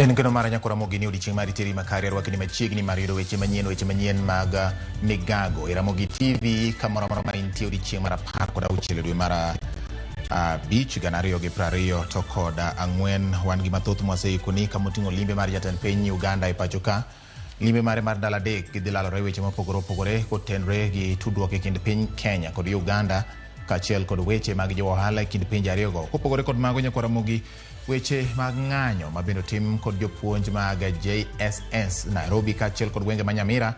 En kendo mara nyakora mogini odichieng' mari teri makari arwakini machiegni mar yudo weche manyien mag migago e Ramogi TV kamoro amora ma intie odichieng' mar 16 dwe mar abich 2020 to kod ang'wen wan gi mathoth mwaseikoni kamoting'o limbe mar jatend piny Uganda e pacho ka. Limbe mare mar dala adek gidhi lalore weche mopogore opogore kotenre gi tudruok e kind piny Kenya kod Uganda kaachiel kod weche mag jo ohala e kind pinje ariyogo. Kopogore kod mago nyakora Ramogi weche mag ng'anyo mabende tim kod jopuonj mag JSS Nairobi kaachiel kod gwenge ma Nyamira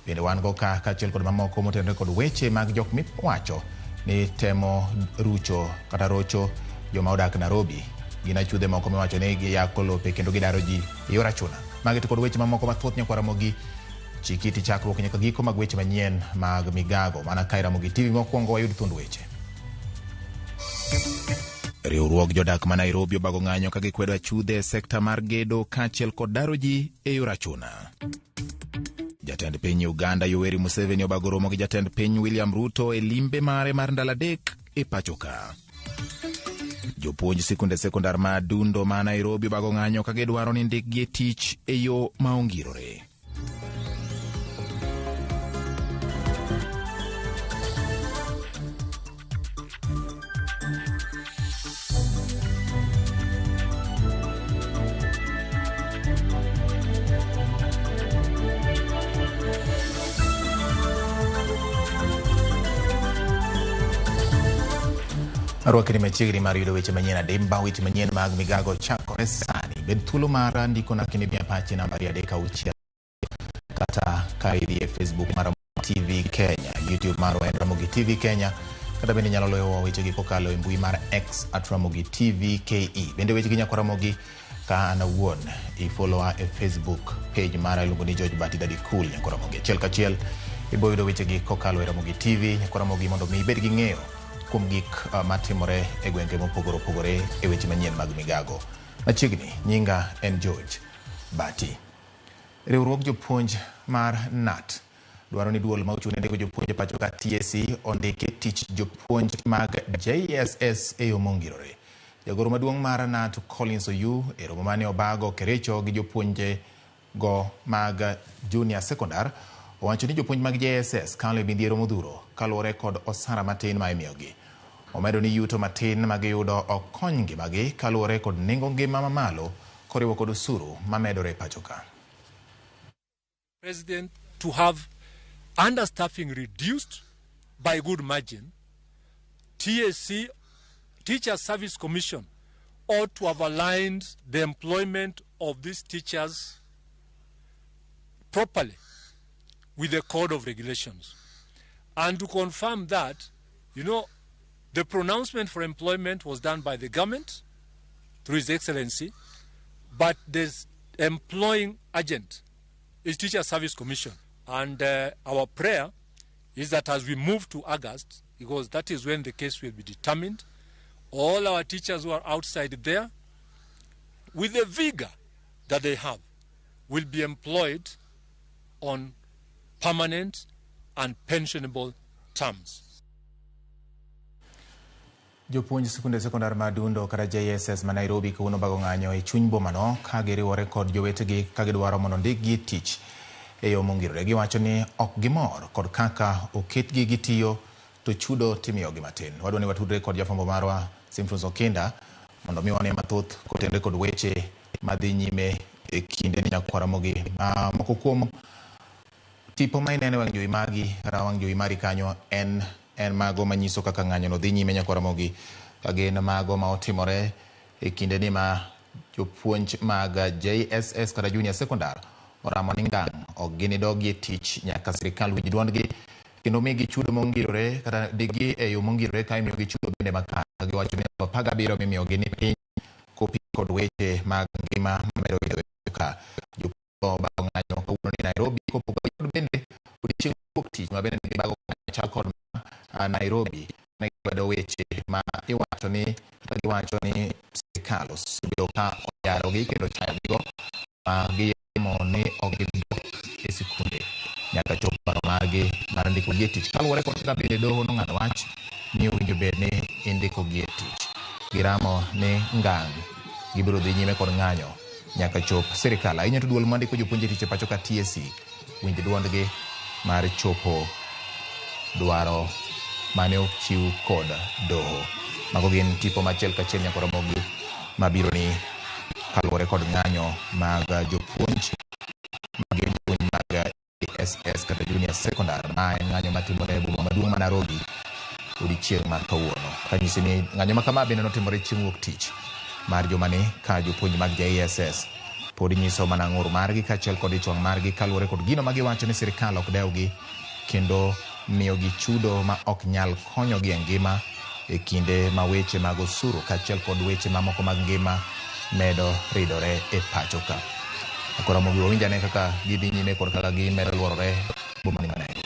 bende wan go kaachiel kod mamoko motenre kod weche mag jok miwacho ni temo rucho kata rocho joma odak Nairobi. Gin achudhe moko miwacho ni giyako lope kendo gidaro ji e yor achuna. Magi to kod weche mamoko mathoth nyakora Ramogi chikiti chakruok nyaka giko mag weche manyien mag migago mana kae Ramogi TV mokwongo wayud thund weche. Riwruok jodak ma Nairobi obago ng'anyo ka gikwedo achudhe e sekta mar gedo kaachiel kod daro ji e yor achuna. Jatend piny Uganda Yoweri Museveni obago romo gi jatend piny William Ruto e limbe mare mar ndalo adek e pacho ka. Jopuonj sikunde sekondar ma Dundo ma Nairobi obago ng'anyo ka gidwaro ni ndikgi e tich e yo ma ongirore. Arwakini machiegni mar yudo weche manyien adimba weche manyien mag migago chakore sani. Bed thuolo mar ndiko na kini bia pachi nambari 36 kata kaidi e Facebook mar TV Kenya, YouTube mar Ramogi TV Kenya, kata bende nyalo loyo weche gi kokalo e mbui mar X @Ramogi TV KE. Bende weche gi nyakora Ramogi ka anawuon i follow e Facebook page mara iluongo ni George Bati Daddy Cool nyakora Ramogi. Chiel kachiel ibo yudo weche gi kokalo e Ramogi TV nyakora Ramogi mondo mi ibed gi ng'eyo kuom gik matimore e gwenge mopogore opogore e weche manyien mag migago. Machiegni nyinga en George Bati. Riwruok jopuonj mar NAT dwaro ni duol ma ochung' ne ndiko jopuonj e pacho ka TSC ondike tich jopuonj mag JSS e yo mongirore. Jagoro maduong' mar NAT Collins Oyu e romo mane obago Kericho gi jopuonje go mag junior secondar owacho ni jopuonj mag JSS kalo e midhiero modhuro kaluwore kod osara matin ma imiyogi. Omedo ni yuto matin ma giyudo ok kony ngimagi kaluwore kod nengo ngima mamalo koriwo kod osuru mamedore e pacho ka. President to have understaffing reduced by good margin, TSC, Teacher Service Commission, ought to have aligned the employment of these teachers properly with the code of regulations. And to confirm that, the pronouncement for employment was done by the government through His Excellency, but the employing agent is Teacher Service Commission. And our prayer is that as we move to August, because that is when the case will be determined, all our teachers who are outside there, with the vigor that they have, will be employed on permanent and pensionable terms. Jopuonj sikunde sekondar ma Dundo kata JSS ma Nairobi kuno bago ng'anyo e chuny bomano ka giriwore kod jowetegi ka gidwaro mondo ndikgi tich e yo mongirore. Giwacho ni ok gimor kod kaka oketgi gitiyo to chudo timiyogi matin. Wadwa ni watudre kod jafwambo marwa Simfrus Okinda mondo miwane mathoth kotenre kod weche madhi nyime e kinde ni nyakora Ramogi. Moko kuom tipo ma inene wang' jowi magi kata wang' jowi mari kanyo en mago manyiso kaka ng'anyo no dhi nyime nyakora Ramogi ka gin mago ma otimore e kinde ni ma jopuonj mag JSS kata junior secondar oramo ni ngang' ok ginidogi e tich nyaka sirikal winj duondgi kendo migi chudo mongirore kata digi e yo mongirore ka imiyogi chudo bende makare. Giwacho ni 17 mimiyogi ni piny kopi kod weche mag ngima mamedo bedo ka jopuonj bago ng'anyo kawuono ni Nairobi kopogore kod bende odiochieng' wuok tich ma bende bago chal kod Nairobi ne gwedo weche ma iwacho ni sirikal osebedo ka oyarogi kendo chayogigo ma giyemo ni ok gidok e sikunde nyaka chop paro margi mar ndiko gi e tich kaluwore kod kaka bende doho nong'ado wach ni owinjo bed ni indiko gi e tich. Giramo ni ngang' gibiro dhi nyime kod ng'anyo nyaka chop sirikal ahinya to duol mandiko jopuonje tich e pacho ka TSC winj duondgi mar chopo dwaro mane ochiw kod doho. Mago gin tipo machiel kachiel nyaka Ramogi mabiro ni kaluwore kod ng'anyo mag jopuonj mag SS kata junior secondary ma en ng'anyo matimore e boma maduong' ma Nairobi odiochieng' mar kawuono. Kanyisi ni ng'anyo ma kama bende notimore chieng' wuok tich mar joma ni ka jopuonj mag JSS pod nyiso mana ng'ur margi kaachiel kod ichwang' margi kaluwore kod gino ma giwacho ni sirikal ok dewgi kendo miyogi chudo ma ok nyal konyogi e ngima e kinde ma weche mag osuru kaachiel kod weche mamoko mag ngima medo ridore e pacho ka. Akora Ramogi wawinjane kaka gidhi nyime kod kaka gimedo luorore boma ni Nairobi.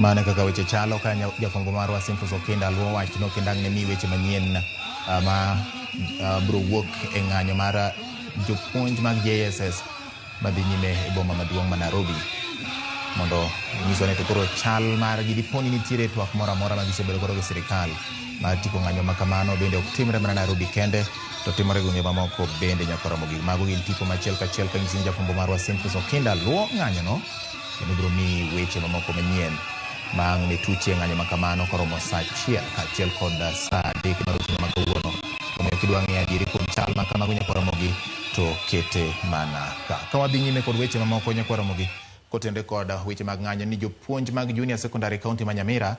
Mane kaka weche chalo ka jafwambo marwa Simfus Okinda luwo wach no kendo ang' ne mi weche manyien ma bro wuok e ng'anyo mar jopuonj mag JSS madhi nyime e boma maduong' ma Nairobi mondo nyiso ne to koro chal mar gi diponi nitiere twak moro amora ma gisebedo godo gi sirikal mar tiko ng'anyo ma kamano bende ok timre mana Nairobi kende to timore gwenge mamoko bende nyaka Ramogi. Mago gin tipo machiel kachiel ka nyisi jafwambo marwa Simfus Okinda luwo ng'anyo no kendo bro mi weche mamoko manyien mang ne tuche ng'anyo makamano koromo sa achiel kaachiel kod sa 3 mar otieno ma kawuono. Omiyo kidwa ng'eyo adieri kod chal ma kamago nyaka Ramogi to kete mana ka wadhi nyime kod weche mamoko nyaka Ramogi kotende kod weche mag ng'anyo ni jopuonj mag junior secondary county ma Nyamira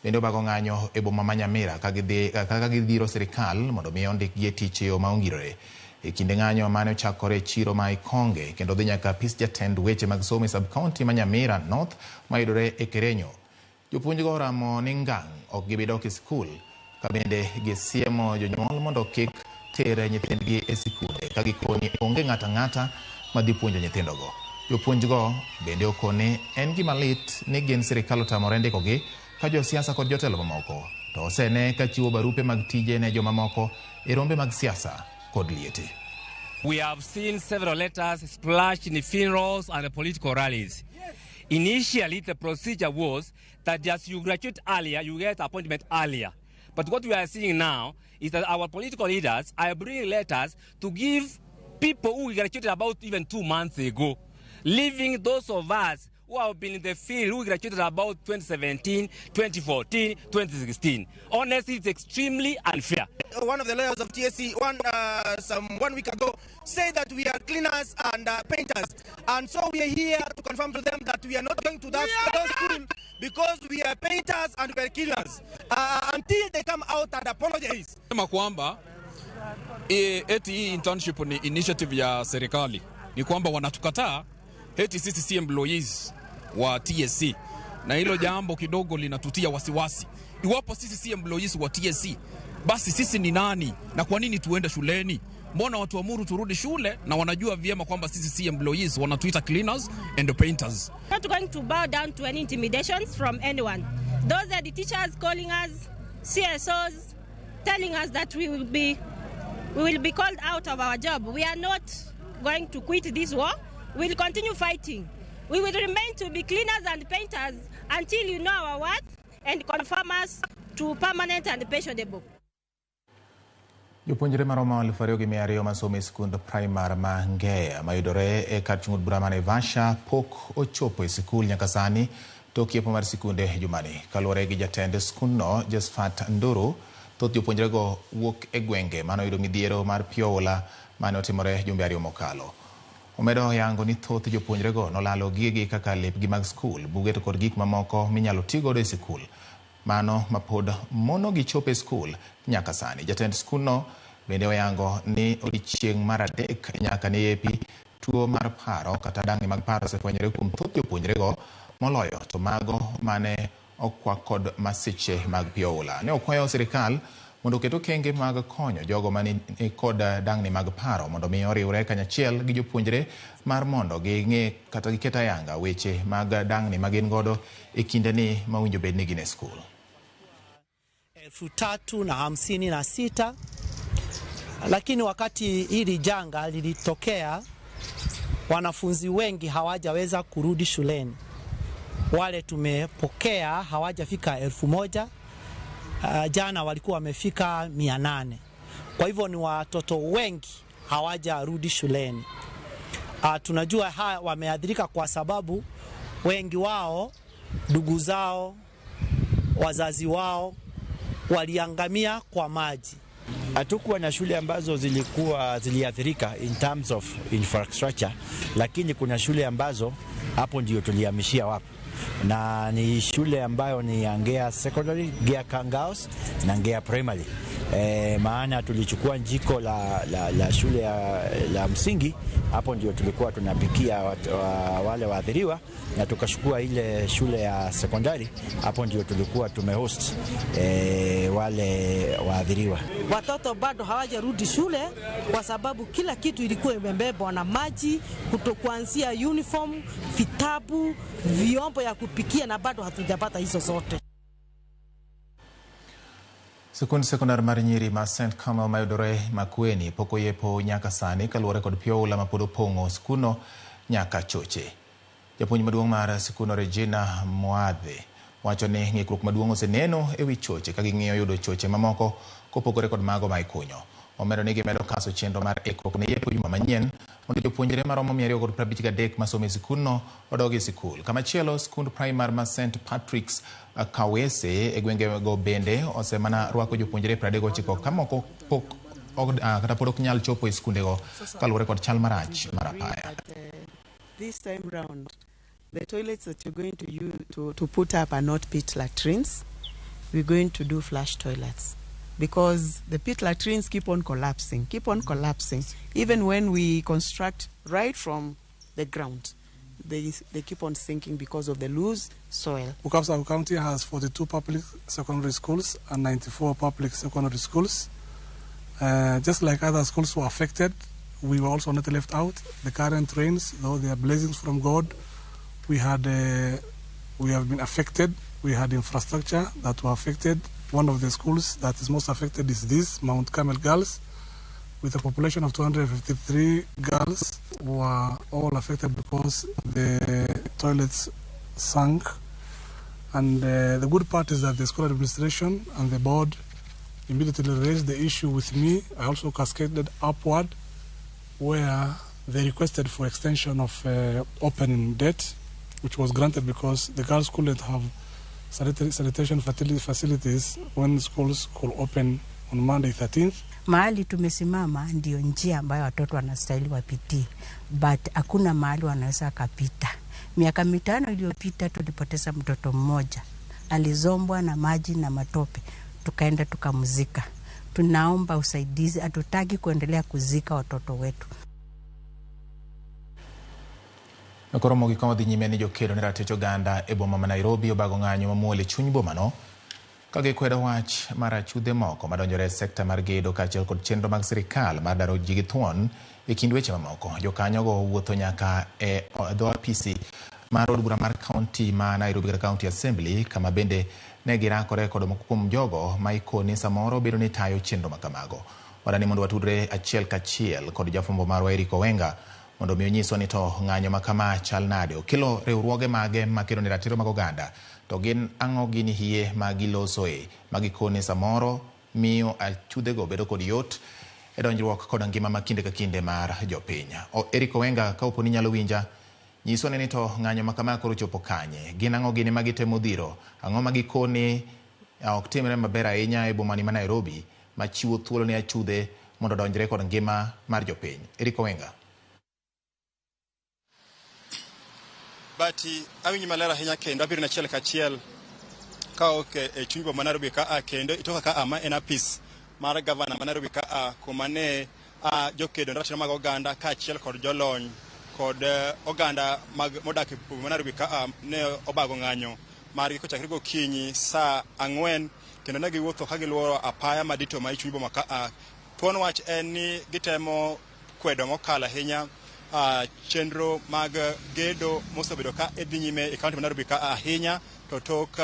bende obago ng'anyo e boma ma Nyamira kaka gidhiro sirikal mondo mi ondikgi e tich e yo ma ongirore. E kinde ng'anyo mane ochakore chiro ma Ikonge kendo dhi nyaka apis jatend weche mag somo e sub county ma Nyamira North ma yudore e Kerenyo. Jopuonj go oramo ni ngang' ok gibidok e skul ka bende gisiemo jonyuol mondo kik tere nyithindgi e sikunde ka gikoni onge ng'ata ng'ata madhi puonjo nyithindogo. Jopuonj go bende okone en gima lit ni gin sirikal otamore ndikogi ka josiasa kod jotelo mamoko to osene ka chiwo barupe mag tije ne joma moko e rombe mag siasa kod liete. We have seen several letters splashed in funerals and political rallies. Initially, the procedure was that as you graduate earlier, you get appointment earlier. But what we are seeing now is that our political leaders are bringing letters to give people who graduated about even 2 months ago, leaving those of us who have been in the field who graduated about 2017, 2014, 2016. Honestly, it's extremely unfair. One of the lawyers of TSC 1 week ago said that we are cleaners and painters, and so we are here to confirm to them that we are not going to that school because we are painters and we are cleaners until they come out and apologize. Sema kwamba eti hii internship ni initiative ya serikali, ni kwamba wanatukataa eti sisi si employees wa TSC, na hilo jambo kidogo linatutia wasiwasi. Iwapo sisi si employees wa TSC, basi sisi ni nani na kwa nini tuende shuleni? Mbona watu amuru turudi shule na wanajua vyema kwamba sisi si employees, wanatuita cleaners and painters. Not going to bow down to any intimidations from anyone. Those are the teachers calling us, CSOs, telling us that we will be called out of our job. We are not going to quit this war. We will continue fighting. We will remain to be cleaners and painters until you know our worth and confirm us to permanent and pensionable. Jopuonjre maromo 2,200 masomo e skund primar ma Ngea mayudore e kar chung'ut bura ma Naivasha pok ochopo e sikul nyaka sani tok yepo mar sikunde jumani. Kaluwore gi jatend skundno Josephat Nduru, thoth jopuonjrego wuok e gwenge mano yudo midhiero mar pioula mane otimore jumbe 2 mokalo. Omedo yango ni thoth jopuonjrego nolalo gigi kaka lepgi mag skul, buge to kod gik mamoko minyalo tigodo e skul. Mano mapod mono gichopo e skul nyaka sani. Jatend skulno bende oyango ni odiechieng' mar 3 nyaka ne yepi tuo mar paro kata dang'ni mag paro osefwenyore kuom thoth jopuonjrego moloyo to mago mane okwa kod masiche mag pioula. Ne okwayo sirikal mondo oket okenge mag konyo jogo mani kod dang'ni mag paro mondo mi oriwre kanyachiel gi jopuonjre mar mondo ging'e kata giket ayanga weche mag dang'ni magin godo e kindeni mawinjo bed ni gin e skul. 356, lakini wakati hili janga lilitokea wanafunzi wengi hawajaweza kurudi shuleni. Wale tumepokea hawajafika 1000. Jana walikuwa wamefika 800. Kwa hivyo ni watoto wengi hawajarudi shuleni. Tunajua haya wameadhirika kwa sababu wengi wao, ndugu zao, wazazi wao waliangamia kwa maji. Hatukuwa na shule ambazo ziliathirika in terms of infrastructure, lakini kuna shule ambazo hapo ndio tulihamishia wapo. Na ni shule ambayo ni Ngea Secondary, Ngea Kangaos na Ngea Primary. Maana tulichukua njiko la shule la msingi, hapo ndio tulikuwa tunapikia wale waathiriwa, na tukachukua ile shule ya sekondari, hapo ndio tulikuwa tumehost wale waathiriwa. Watoto bado hawajarudi shule kwa sababu kila kitu ilikuwa imebebwa na maji, kutokuanzia uniform, vitabu, vyombo ya kupikia, na bado hatujapata hizo zote. Sikund sekondar mar Nyiri ma St. Carmel mayudore Makueni pok oyepo nyaka sani kaluwore kod pioula mapod opong'o skuno nyaka choche. Japuonj maduong' mar sikuno Regina Moadhe wacho ni ng'ikruok maduong' oseneno e wi choche ka ging'iyo yudo choche mamoko kopogore kod mago ma ikunyo. Omedo ni gimedo kaso chenro mar ikruok ne yepo juma manyien mondo jopuonjre maromo 253 masomo e sikunno odogi sikul. Kamachielo skund primar ma St. Patrick's Kawese e gwengego bende osemana rwako jopuonjre 39 kamoko pok kata pod ok nyal chopo e skundego kaluwore kod chal marach mar apaya. This time round, the toilets that you're going to use to put up are not pit latrines. We're going to do flush toilets, because the pit latrines keep on collapsing. Even when we construct right from the ground, they keep on sinking because of the loose soil. Bukavu County has 42 public secondary schools and 94 public secondary schools. Just like other schools were affected, we were also not left out. The current rains, though they are blessings from God, we have been affected. We had infrastructure that were affected. One of the schools that is most affected is this, Mount Carmel Girls, with a population of 253 girls who are all affected because the toilets sank. And the good part is that the school administration and the board immediately raised the issue with me. I also cascaded upward, where they requested for extension of opening date, which was granted because the girls couldn't have sanitation facilities when schools could open on Monday 13th. Mahali tumesimama ndio njia ambayo watoto wanastahili wapitie, but hakuna mahali wanaweza kapita. Miaka 5 iliyopita tulipoteza mtoto mmoja, alizombwa na maji na matope, tukaenda tukamzika. Tunaomba usaidizi, hatutaki kuendelea kuzika watoto wetu. Nakoromo gikomo dhi nyime ni jokedo ne ratich oganda e boma ma Nairobi obago ng'anyo mamuol e chuny bomano ka gikwedo wach mar achudhe moko madonjore e sekta mar gedo kaachiel kod chenro mag sirikal mar daro ji gi thuon e kind weche mamoko. Jokanyogo wuotho nyaka e dho apisi mar od bura mar kaunti ma Nairobi kata County Assembly, kama bende ne girakore kod moko kuom jogo ma ikoni samoro bedo ni tayo chenro makamago. Wadani mondo watudre achiel kachiel kod jafwambo marwa Eric Owenga mondo mi onyiso ni to ng'anyo makama chal nade, okelo riwruoge mage makelo ni ratiro mag oganda, to gin ang'o gini hie ma gilosoe magikone samoro miyo achudhego bedo kod yot e donjruok kod ngima ma kinde ka kinde mar jopiny. Eric Owenga, ka oponi nyalo winja, nyiso ni to ng'anyo makama koro chopo kanye, gin ang'o gini magitemo dhiro, ang'o magikone ok timre maber ahinya e bomani ma Nairobi machiwo thuolo ne achudhe mondo donjre kod ngima mar jopiny. Eric Owenga. Bati awinji maler ahinya kendo abiro nachiel kachiel ka ok e chuny boma Nairobi ka kendo itoka ka ama en apis mar gavana ma Nairobi ka kuma ne jokedo ratiro mag oganda kaachiel kod jolony kod oganda modak e boma Nairobi ka ne obago ng'anyo margi kochakre gokinyi saa 4 kendo ne giwuotho ka giluoro apaya madito ma chuny boma ka. Thuon wach en ni gitemo kwedo mokalo ahinya chenro mag gedo mosebedo ka idhi nyime e kaunti ma Nairobi ka ahinya to tok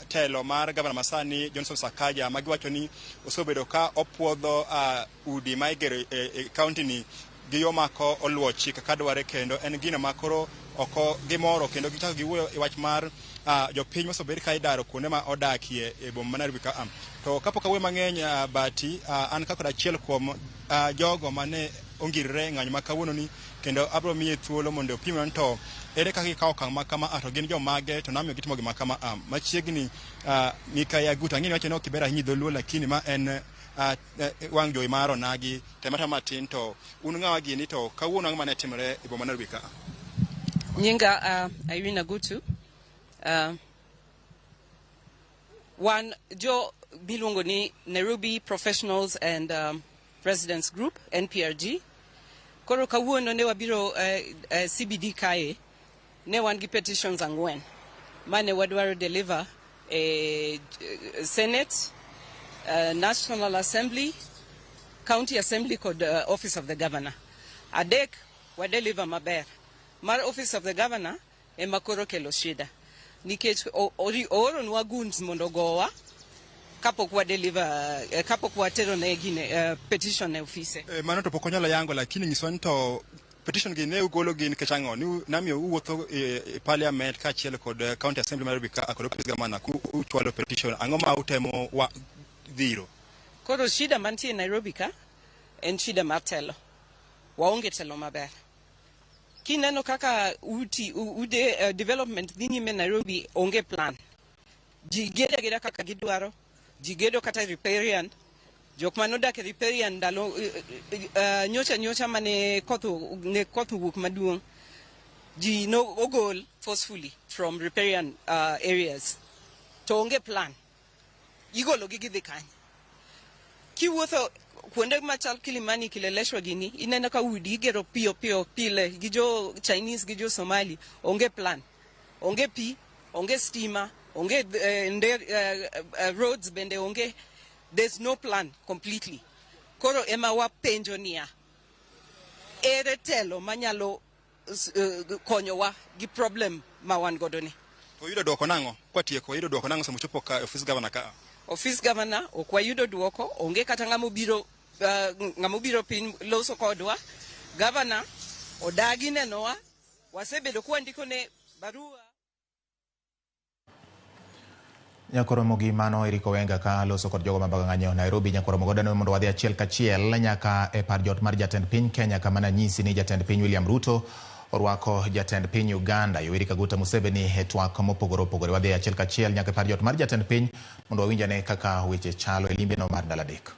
telo mar gavana masani Johnson Sakaja magiwacho ni osebedo ka opuodho udi ma igero e kaunti ni gi yo mako oluwo chik ka dware kendo en gino makoro oko gimoro kendo gichako giwuoyo e wach mar jopiny mosebedo ka idaro kuonde ma odakie e boma ma Nairobi ka to kapok awuoyo mang'eny Bati an kaka achiel kuom jogo mane ongirre ng'anyo ma kawuono ni kendo abro miye thuolo mondo opimre to ere kaka gikawo okang' ma kama to gin jomage to namiyo gitimo gima kama machiegni Mikai Aguta ng'eni wacho ni ok iber ahinya dholuo lakini ma en wang' jowi mar onagi temata matin to un ng'awa gini to kawuono ang'o mane timore e boma Nairobi ka? Nyinga Irene Agutu wan jo miluongo ni Nairobi Professionals and Residents Group NPRG koro kawuono ne wabiro CBD kae ne wan gi petitions 4 mane wadwaro deliver Senate, National Assembly, County Assembly kod Office of the Governor. Adek wadeliver maber. Mar Office of the Governor ema koro kelo shida. Nikech oronwa guns mondo gowa kapok watero ne gine petition ne office. Mano to pok onyalo yango lakini nyiswa ni to petition gi ne ugolo gi nikech ang'o ni namiyo uwuotho e parliament kaachiel kod county assembly Nairobi ka kod office governor ku uchwalo petition ang'o ma utemo dhiro? Koro shida mantie Nairobi ka en shida mar telo. Waonge telo maber. Kineno kaka ude development dhi nyime Nairobi onge plan. Ji geda kaka gidwaro. Ji gedo kata riparian. Jok manodak e riparian ndalo nyocha mane koth wuok maduong'. Ji no ogol forcefully from riparian areas. To onge plan. Igolo gidhi kany. Kiwuotho kuonde machal Kilimani, Kileleshwa gini ineno ka udi igero piyo pile gi jo Chinese gi jo Somali onge plan, onge pi, onge stima, onge roads bende onge. There's no plan completely. Koro ema wapenjo niya ere telo manyalo konyowa gi problem ma wan godo ni. Oyudo dwoko nang'o? Kwatieko oyudo dwoko nang'o sama uchopo ka office governor ka? Office governor ok wayudo dwoko, onge kata ng'amo biro piny loso kodwa. Governor odagi nenowa, wasebedo kwandiko ne barua. Nyakoromo gi mano Eric Owenga ka loso kod jogo mabago ng'anyo Nairobi. Nyakoromo godano mondo wadhi achiel kachiel nyaka e par jot mar jatend piny Kenya kama nanyisi ni jatend piny William Ruto orwako jatend piny Uganda Yoweri Kaguta Museveni e twak mopogore opogore. Wadhi achiel kachiel nyaka e par jot mar jatend piny mondo wawinjane kaka weche chalo e limbe no mar ndalo adek.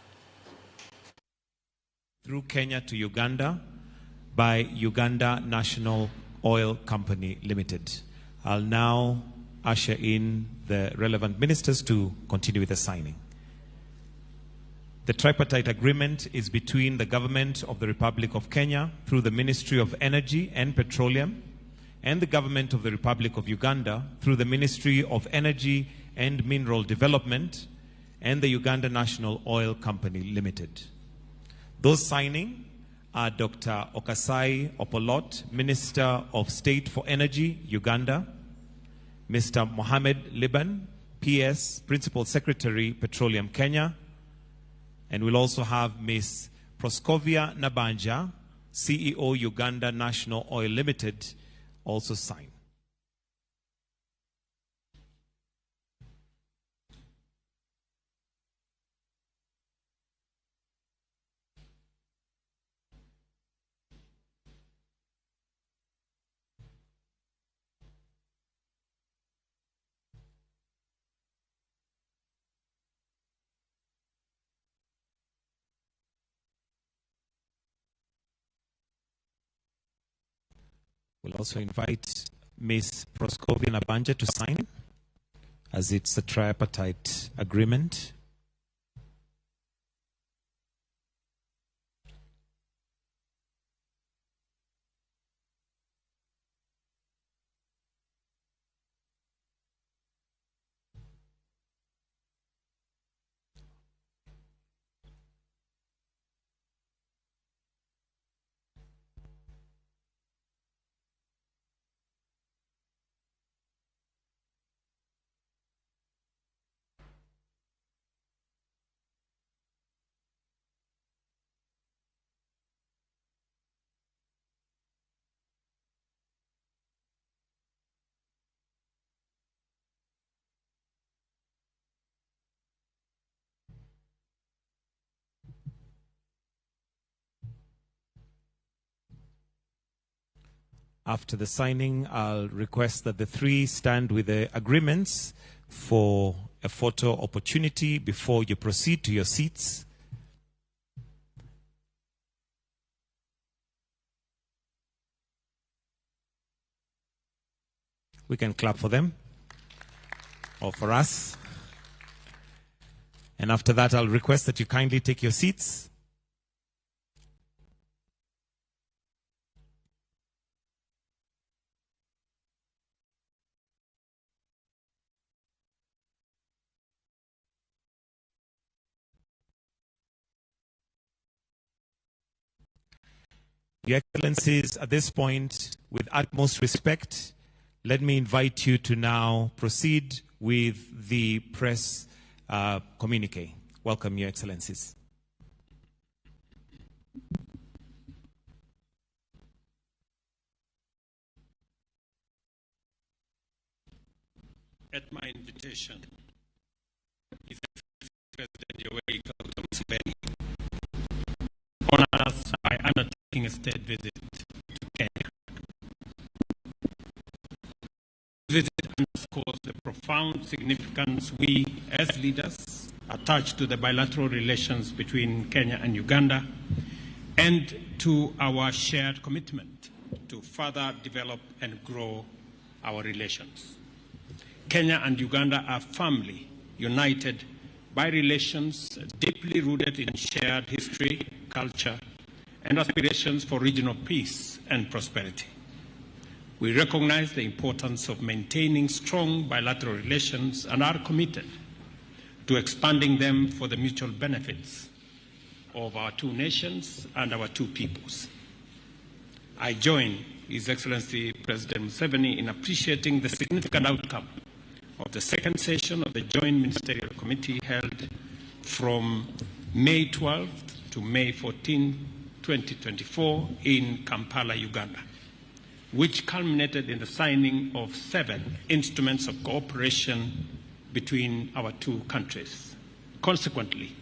Through Kenya to Uganda by Uganda National Oil Company Limited. I'll now usher in the relevant ministers to continue with the signing. The tripartite agreement is between the government of the Republic of Kenya through the Ministry of Energy and Petroleum and the government of the Republic of Uganda through the Ministry of Energy and Mineral Development and the Uganda National Oil Company Limited. Those signing are Dr. Okasai Opolot, Minister of State for Energy, Uganda, Mr. Mohamed Liban, PS, Principal Secretary, Petroleum Kenya, and we'll also have Ms. Proskovia Nabanja, CEO, Uganda National Oil Limited, also sign. We'll also invite Ms. Proskovia Nabanja to sign, as it's a tripartite agreement. After the signing, I'll request that the three stand with the agreements for a photo opportunity before you proceed to your seats. We can clap for them, or for us. And after that, I'll request that you kindly take your seats. Your Excellencies, at this point, with utmost respect, let me invite you to now proceed with the press communique. Welcome, Your Excellencies. At my invitation, His Excellency President Yoweri Kaguta Museveni honored us by undertaking a state visit to Kenya. This visit underscores the profound significance we, as leaders, attach to the bilateral relations between Kenya and Uganda, and to our shared commitment to further develop and grow our relations. Kenya and Uganda are firmly united by relations deeply rooted in shared history, culture, and aspirations for regional peace and prosperity. We recognize the importance of maintaining strong bilateral relations and are committed to expanding them for the mutual benefits of our two nations and our two peoples. I join His Excellency President Museveni in appreciating the significant outcome of the second session of the Joint Ministerial Committee held from May 12th to May 14, 2024 in Kampala, Uganda, which culminated in the signing of 7 instruments of cooperation between our two countries. Consequently,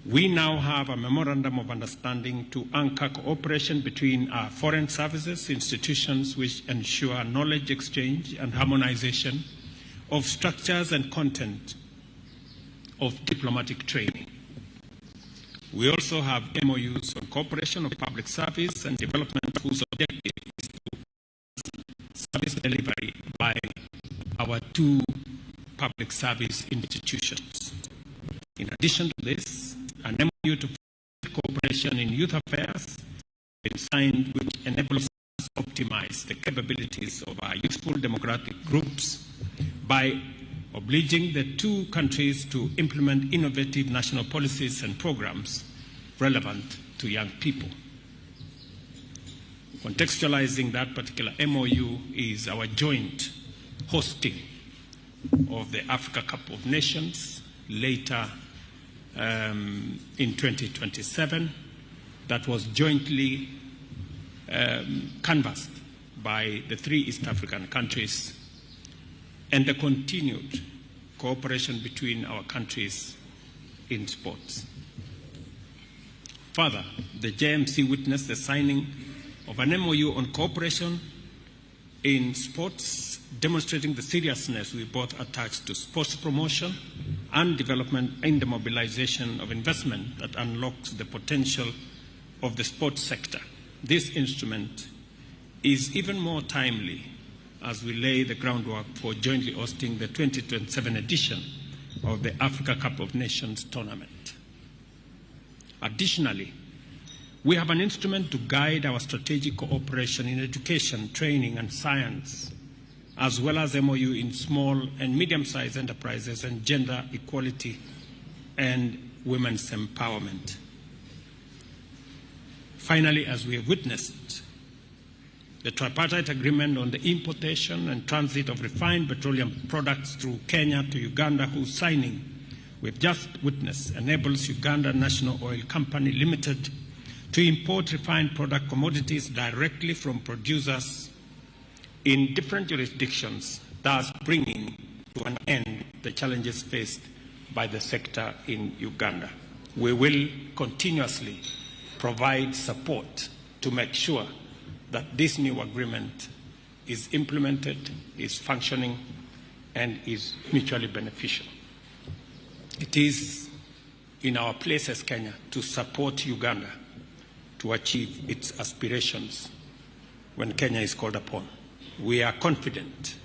we now have a memorandum of understanding to anchor cooperation between our foreign services institutions, which ensure knowledge exchange and harmonization of structures and content of diplomatic training. We also have MOUs on cooperation of public service and development, whose objective is to service delivery by our two public service institutions. In addition to this, an MOU to cooperation in youth affairs has been signed, which enables us to optimize the capabilities of our youthful democratic groups by obliging the two countries to implement innovative national policies and programs relevant to young people. Contextualizing that particular MOU is our joint hosting of the Africa Cup of Nations later in 2027, that was jointly canvassed by the 3 East African countries, and the continued cooperation between our countries in sports. Further, the JMC witnessed the signing of an MOU on cooperation in sports, demonstrating the seriousness we both attach to sports promotion and development in the mobilization of investment that unlocks the potential of the sports sector. This instrument is even more timely as we lay the groundwork for jointly hosting the 2027 edition of the Africa Cup of Nations tournament. Additionally, we have an instrument to guide our strategic cooperation in education, training, and science, as well as MOU in small and medium-sized enterprises and gender equality and women's empowerment. Finally, as we have witnessed, the tripartite agreement on the importation and transit of refined petroleum products through Kenya to Uganda, whose signing we've just witnessed, enables Uganda National Oil Company Limited to import refined product commodities directly from producers in different jurisdictions, thus bringing to an end the challenges faced by the sector in Uganda. We will continuously provide support to make sure that this new agreement is implemented, is functioning, and is mutually beneficial. It is in our place as Kenya to support Uganda to achieve its aspirations when Kenya is called upon. We are confident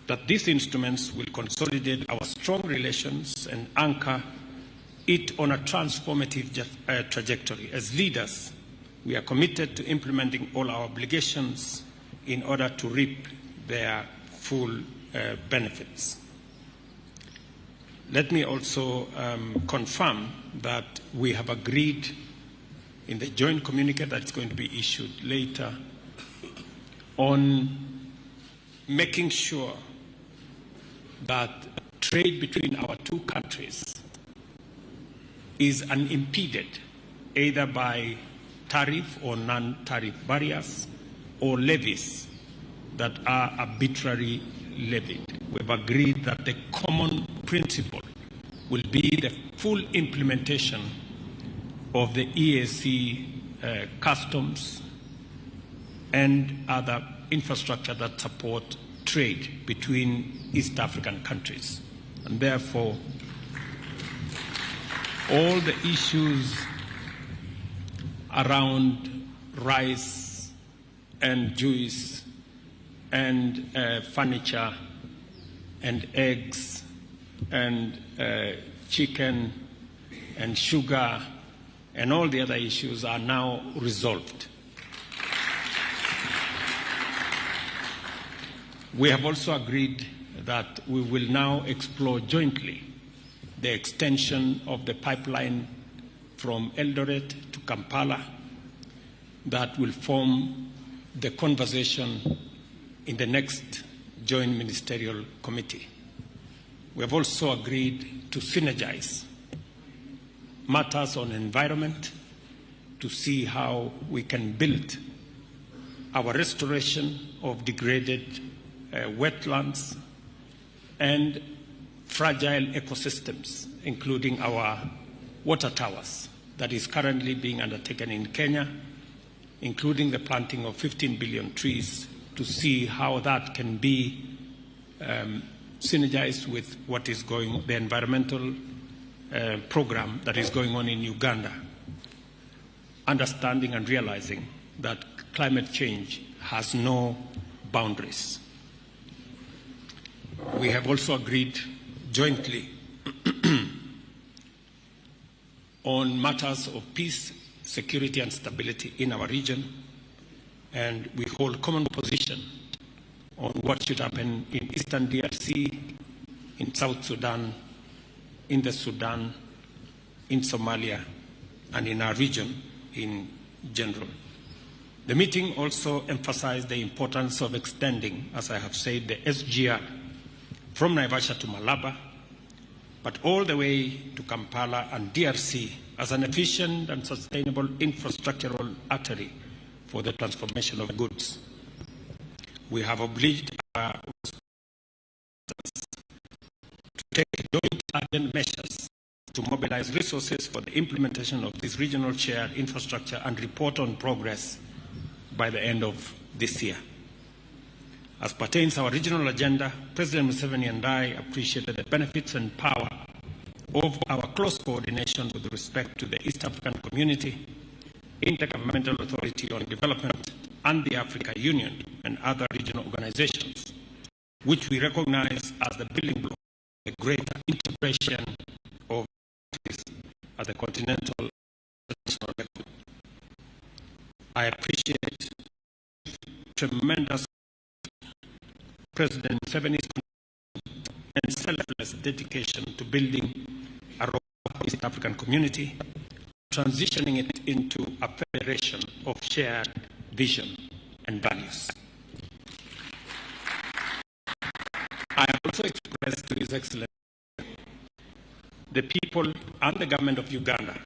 that these instruments will consolidate our strong relations and anchor it on a transformative trajectory. As leaders, we are committed to implementing all our obligations in order to reap their full benefits. Let me also confirm that we have agreed in the joint communique that is going to be issued later on making sure that trade between our two countries is unimpeded either by tariff or non-tariff barriers or levies that are arbitrarily levied. We've agreed that the common principle will be the full implementation of the EAC customs and other infrastructure that support trade between East African countries. And therefore, all the issues around rice and juice and furniture and eggs and chicken and sugar and all the other issues are now resolved. We have also agreed that we will now explore jointly the extension of the pipeline from Eldoret to Kampala that will form the conversation in the next joint ministerial committee. We have also agreed to synergize matters on environment to see how we can build our restoration of degraded wetlands and fragile ecosystems, including our water towers that is currently being undertaken in Kenya, including the planting of 15 billion trees, to see how that can be synergized with what is going, the environmental program that is going on in Uganda, understanding and realizing that climate change has no boundaries. We have also agreed jointly on matters of peace, security, and stability in our region, and we hold common position on what should happen in Eastern DRC, in South Sudan, in the Sudan, in Somalia, and in our region in general. The meeting also emphasized the importance of extending, as I have said, the SGR from Naivasha to Malaba, but all the way to Kampala and DRC as an efficient and sustainable infrastructural artery for the transformation of goods. We have obliged our to take joint urgent measures to mobilize resources for the implementation of this regional shared infrastructure and report on progress by the end of this year. As pertains our regional agenda, President Museveni and I appreciated the benefits and power of our close coordination with respect to the East African Community, Intergovernmental Authority on Development, and the Africa Union and other regional organizations, which we recognize as the building block of the greater integration of at the continental international level. I appreciate tremendous President Museveni's and selfless dedication to building a robust East African community, transitioning it into a federation of shared vision and values. I have also expressed to His Excellency the people and the government of Uganda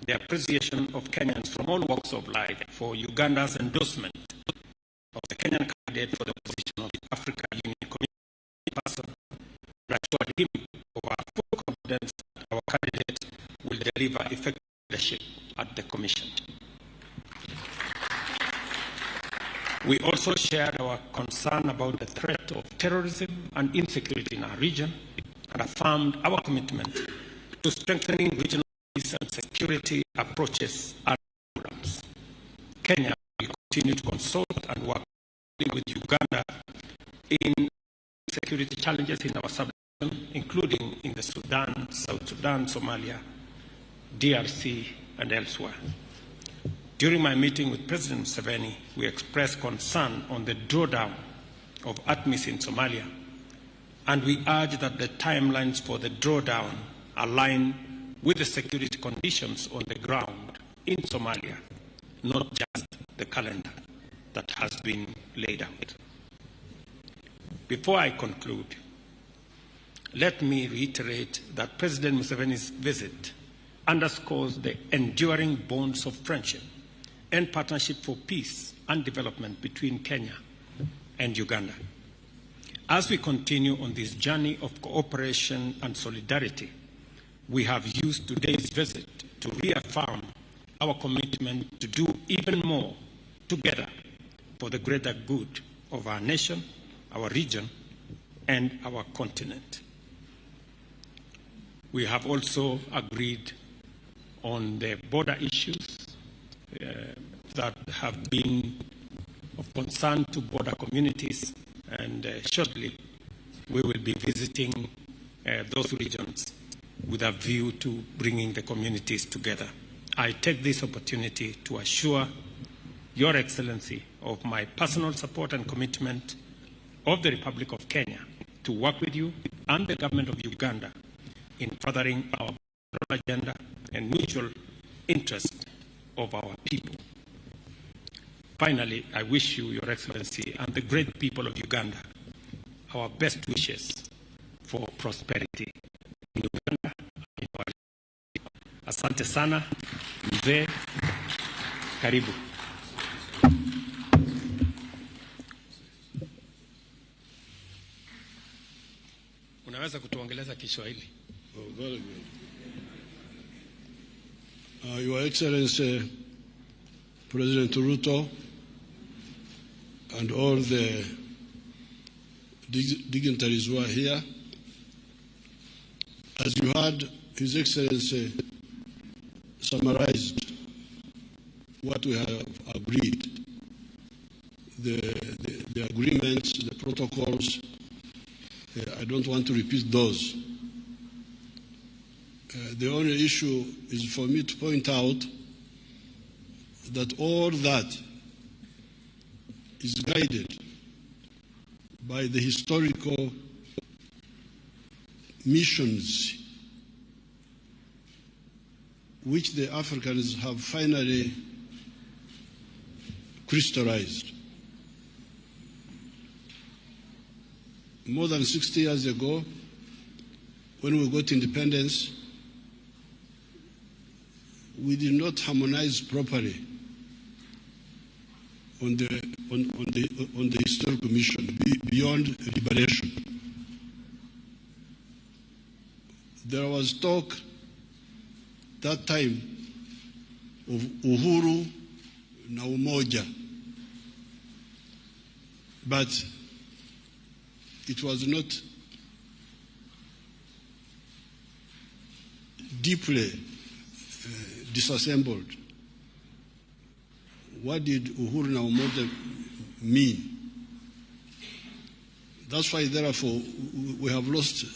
the appreciation of Kenyans from all walks of life for Uganda's endorsement of the Kenyan candidate for the position of the Africa Union Committee person, and assured him of our full confidence that our candidate will deliver effective leadership at the Commission. We also shared our concern about the threat of terrorism and insecurity in our region and affirmed our commitment to strengthening regional peace and security approaches and programs. Kenya will continue to consult and work with Uganda in security challenges in our sub-region, including in the Sudan, South Sudan, Somalia, DRC, and elsewhere. During my meeting with President Museveni, we expressed concern on the drawdown of ATMIS in Somalia, and we urged that the timelines for the drawdown align with the security conditions on the ground in Somalia, not just the calendar that has been laid out. Before I conclude, let me reiterate that President Museveni's visit underscores the enduring bonds of friendship and partnership for peace and development between Kenya and Uganda. As we continue on this journey of cooperation and solidarity, we have used today's visit to reaffirm our commitment to do even more together for the greater good of our nation, our region, and our continent. We have also agreed on the border issues that have been of concern to border communities, and shortly we will be visiting those regions with a view to bringing the communities together. I take this opportunity to assure Your Excellency of my personal support and commitment of the Republic of Kenya to work with you and the government of Uganda in furthering our agenda and mutual interest of our people. Finally, I wish you, Your Excellency, and the great people of Uganda our best wishes for prosperity in Uganda. Asante sana, mzee, karibu. Unaweza kutuongeleza Kiswahili? Oh, very good. Your Excellency, President Ruto, and all the dignitaries who are here, as you heard, His Excellency summarized what we have agreed, the agreements, the protocols. I don't want to repeat those. The only issue is for me to point out that all that is guided by the historical missions which the Africans have finally crystallized. More than 60 years ago, when we got independence, we did not harmonize properly on the historical mission beyond liberation. There was talk that time of uhuru na umoja, but it was not deeply disassembled. what did Uhuru na Umoja mean? That's why, therefore, we have lost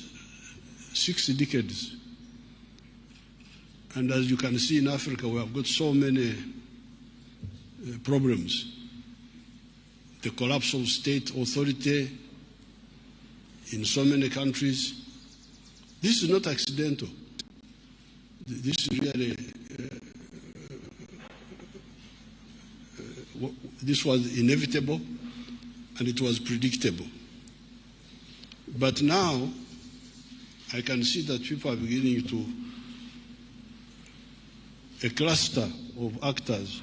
60 decades. And as you can see in Africa, we have got so many problems. The collapse of state authority in so many countries. This is not accidental. This is really, this was inevitable and it was predictable. But now, I can see that people are beginning to, a cluster of actors,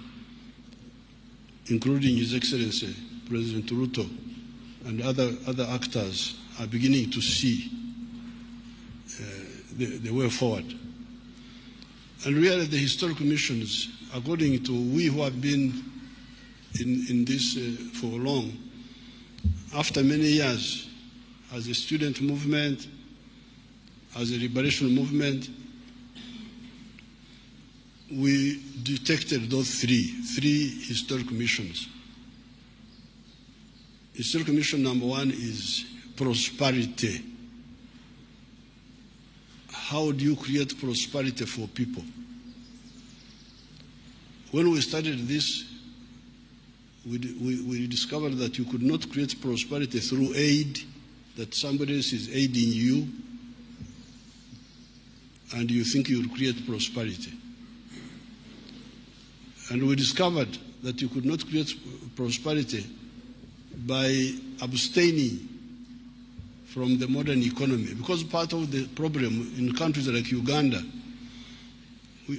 including His Excellency President Ruto and other actors, are beginning to see the way forward. And really the historical missions, according to we who have been in this for long, after many years, as a student movement, as a liberation movement, we detected those three historical missions. Historical mission number one is prosperity. How do you create prosperity for people? When we studied this, we discovered that you could not create prosperity through aid, that somebody else is aiding you, and you think you will create prosperity. And we discovered that you could not create prosperity by abstaining from the modern economy. Because part of the problem in countries like Uganda,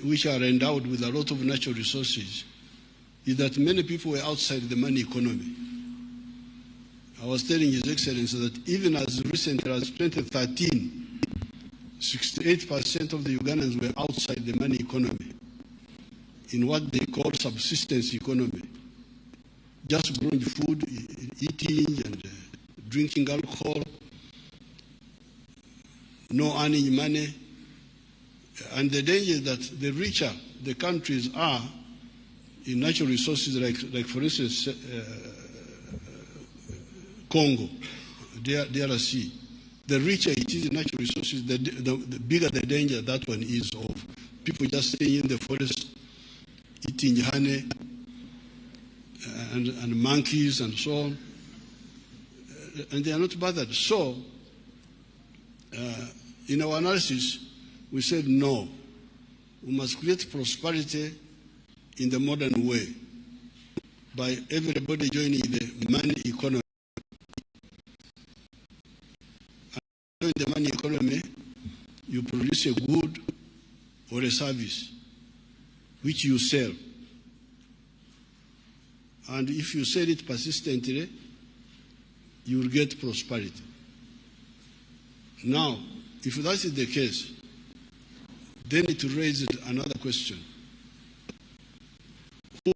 which are endowed with a lot of natural resources, is that many people were outside the money economy. I was telling His Excellency that even as recently as 2013, 68% of the Ugandans were outside the money economy, in what they call subsistence economy. Just growing food, eating and drinking alcohol, no earning money. And the danger is that the richer the countries are in natural resources, like for instance, Congo, DRC, the richer it is in natural resources, the bigger the danger that one is of people just staying in the forest, eating honey and monkeys and so on, and they are not bothered. So, in our analysis, we said no, we must create prosperity in the modern way by everybody joining the money economy. And in the money economy, you produce a good or a service which you sell. And if you sell it persistently, you will get prosperity. Now, if that is the case, then it raises another question. What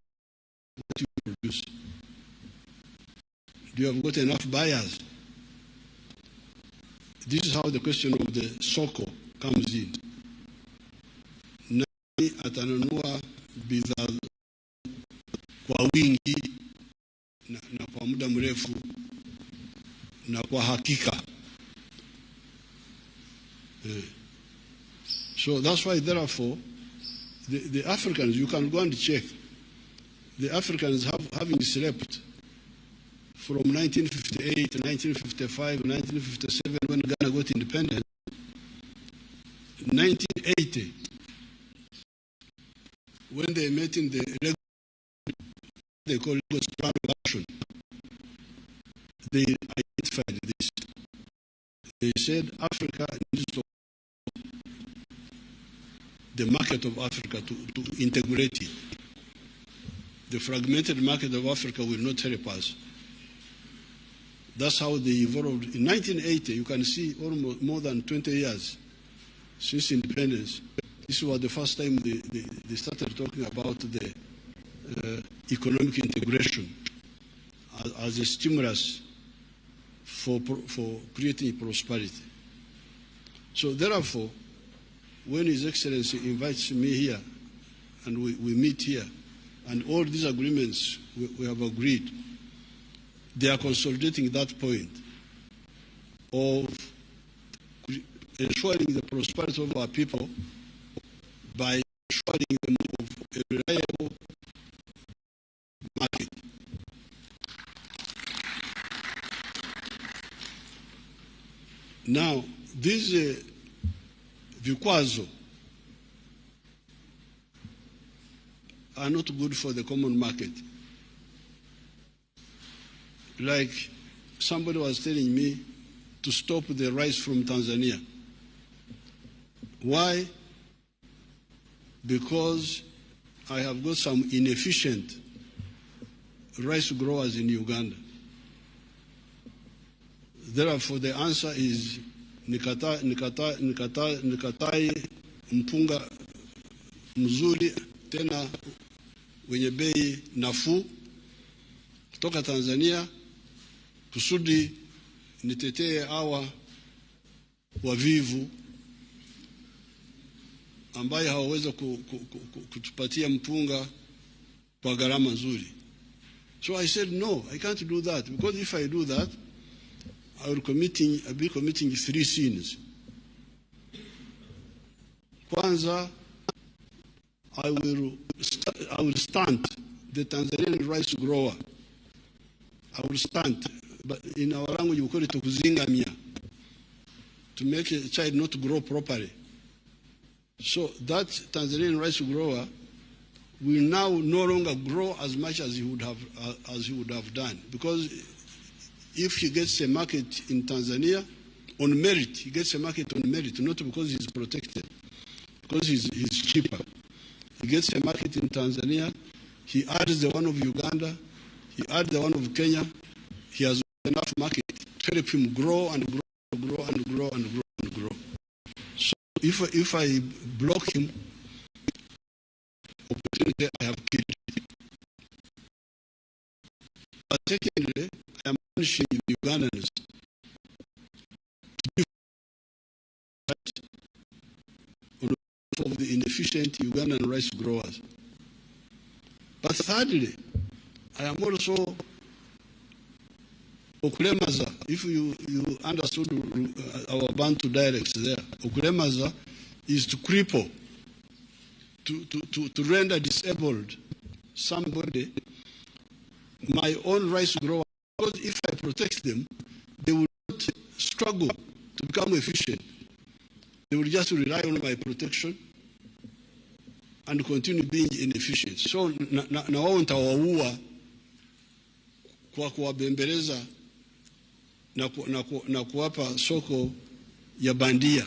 do you produce? Do you have got enough buyers? This is how the question of the soko comes in. Nani atanunua bidhaa kwa wingi na kwa muda mrefu na kwa hakika. So that's why, therefore, the Africans, you can go and check, the Africans having slept from 1958, 1955, 1957, when Ghana got independence, 1980, when they met in the they call Lagos Plan of Action, they identified this. They said Africa needs to the market of Africa to integrate it. The fragmented market of Africa will not help us. That's how they evolved. In 1980, you can see almost more than 20 years since independence. This was the first time they started talking about the economic integration as a stimulus for creating prosperity. So therefore, when His Excellency invites me here and we meet here, and all these agreements we have agreed, they are consolidating that point of ensuring the prosperity of our people by ensuring them of a reliable market. Now, these vikwazo are not good for the common market. Like somebody was telling me to stop the rice from Tanzania. Why? Because I have got some inefficient rice growers in Uganda. Therefore, the answer is nikatai mpunga mzuri tena wenye bei nafuu kutoka Tanzania kusudi nitetee hawa wavivu ambaye hawaweza kutupatia mpunga kwa gharama nzuri. So I said, no, I can't do that, because if I do that, I'll be committing 3 sins. Kwanza, I will stunt the Tanzanian rice grower. I will stunt, but in our language we call it kuzingamia, to make a child not grow properly. So that Tanzanian rice grower will now no longer grow as much as he would have done, because if he gets a market in Tanzania on merit, he gets a market on merit, not because he's protected, because he's cheaper. He gets a market in Tanzania, he adds the one of Uganda, he adds the one of Kenya, he has enough market to help him grow and grow and grow and grow and grow and grow. So if I block him, opportunity, I have killed him. But secondly, I am punishing the Ugandans to be of the inefficient Ugandan rice growers. But thirdly, I am also Okulemaza. If you understood our Bantu dialects there, Okulemaza is to cripple, to render disabled somebody. My own rice grower, because if I protect them, they will not struggle to become efficient. They will just rely on my protection and continue being inefficient. So na wao nitawaua kwa kuwabembeleza na kuwapa soko ya bandia,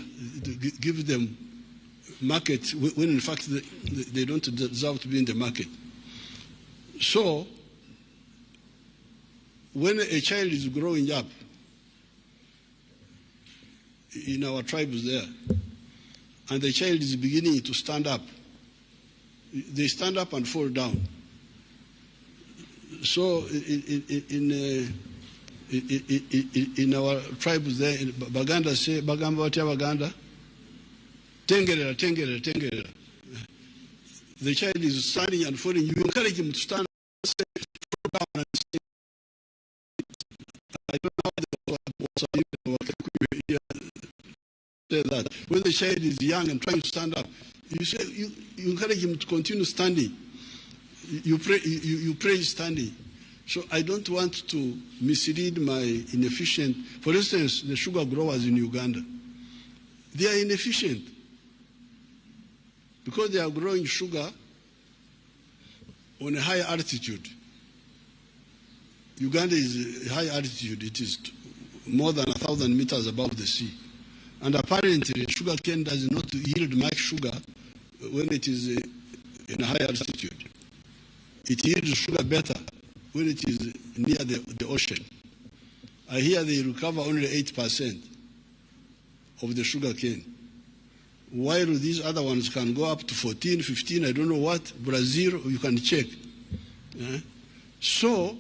give them market when in fact they don't deserve to be in the market. So when a child is growing up in our tribes there, and the child is beginning to stand up, they stand up and fall down. So in our tribes there, in Baganda say, Bagamba watia Baganda, tengerera, tengerera, tengerera. The child is standing and falling. You encourage him to stand, fall down, and say, I don't know how say that. When the child is young and trying to stand up, you encourage him to continue standing. You praise standing. So I don't want to mislead my inefficient. For instance, the sugar growers in Uganda, they are inefficient because they are growing sugar on a high altitude. Uganda is a high altitude. It is more than 1,000 meters above the sea. And apparently, sugar cane does not yield much sugar when it is in a high altitude. It yields sugar better when it is near the ocean. I hear they recover only 8% of the sugar cane, while these other ones can go up to 14, 15, I don't know what. Brazil, you can check. So